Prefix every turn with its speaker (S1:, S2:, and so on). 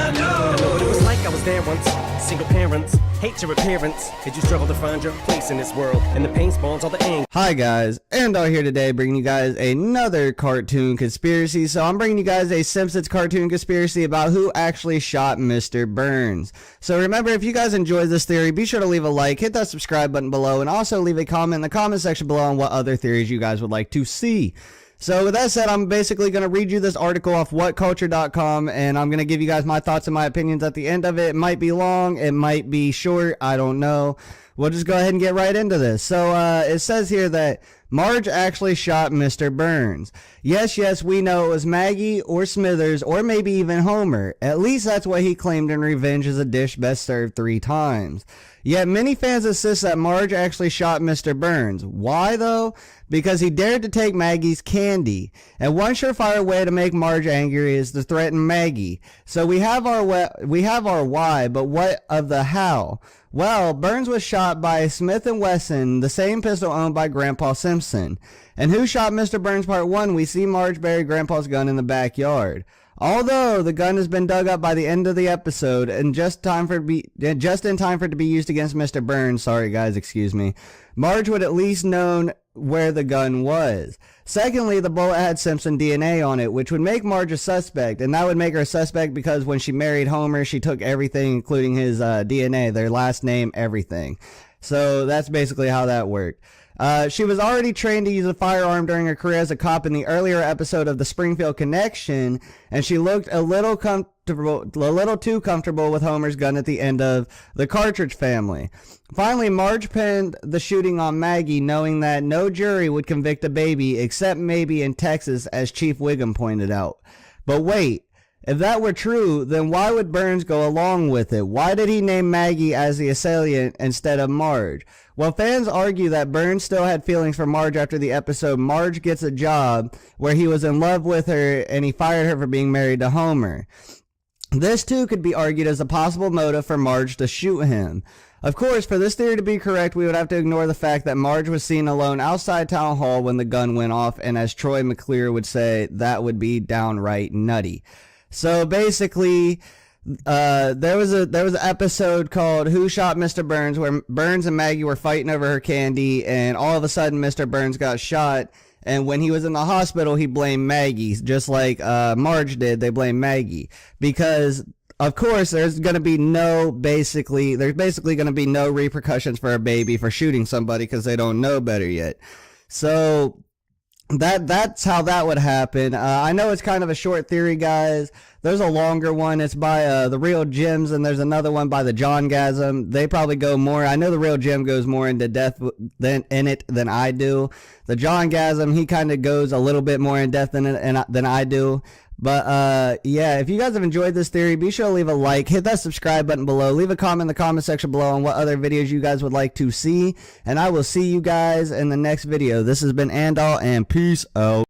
S1: I know what it was like, I was there once. Single parents, hate your appearance. Did you struggle to find your place in this world? And the pain spawns all the anger.
S2: Hi guys, Andaull here today bringing you guys another cartoon conspiracy. So I'm bringing you guys a Simpsons cartoon conspiracy about who actually shot Mr. Burns. So remember, if you guys enjoyed this theory, be sure to leave a like, hit that subscribe button below, and also leave a comment in the comment section below on what other theories you guys would like to see. So with that said, I'm basically going to read you this article off whatculture.com, and I'm going to give you guys my thoughts and my opinions at the end of it. It might be long, it might be short, I don't know. We'll just go ahead and get right into this. So it says here that Marge actually shot Mr. Burns. Yes, we know it was Maggie or Smithers or maybe even Homer. At least that's what he claimed in Revenge is a Dish Best Served 3 times. Yet many fans insist that Marge actually shot Mr. Burns. Why though? Because he dared to take Maggie's candy. And one surefire way to make Marge angry is to threaten Maggie. So we have our why, but what of the how? Well, Burns was shot by Smith & Wesson, the same pistol owned by Grandpa Simpson. And who shot Mr. Burns Part 1? We see Marge bury Grandpa's gun in the backyard. Although the gun has been dug up by the end of the episode and just in time for it to be used against Mr. Burns, sorry guys, excuse me, Marge would at least known where the gun was. Secondly, the bullet had Simpson DNA on it, which would make Marge a suspect, and that would make her a suspect because when she married Homer, she took everything, including his DNA, their last name, everything. So that's basically how that worked. She was already trained to use a firearm during her career as a cop in the earlier episode of the Springfield Connection, and she looked a little too comfortable with Homer's gun at the end of The Cartridge Family. Finally, Marge pinned the shooting on Maggie, knowing that no jury would convict a baby except maybe in Texas, as Chief Wiggum pointed out. But wait, if that were true, then why would Burns go along with it? Why did he name Maggie as the assailant instead of Marge? Well, fans argue that Burns still had feelings for Marge after the episode Marge Gets a Job, where he was in love with her and he fired her for being married to Homer. This too could be argued as a possible motive for Marge to shoot him. Of course, for this theory to be correct, we would have to ignore the fact that Marge was seen alone outside Town Hall when the gun went off, and as Troy McClure would say, that would be downright nutty. So basically, there was an episode called Who Shot Mr. Burns, where Burns and Maggie were fighting over her candy, and all of a sudden Mr. Burns got shot, and when he was in the hospital he blamed Maggie, just like Marge did. They blamed Maggie because of course there's going to be basically going to be no repercussions for a baby for shooting somebody because they don't know better yet. So that's how that would happen. I know it's kind of a short theory, guys. There's a longer one. It's by the Real Gems, and there's another one by the John Gasm. They probably go more. I know the Real Gem goes more into depth than I do. The John Gasm, he kind of goes a little bit more in depth than I do. But yeah, if you guys have enjoyed this theory, be sure to leave a like, hit that subscribe button below, leave a comment in the comment section below on what other videos you guys would like to see, and I will see you guys in the next video. This has been Andaull, and peace out.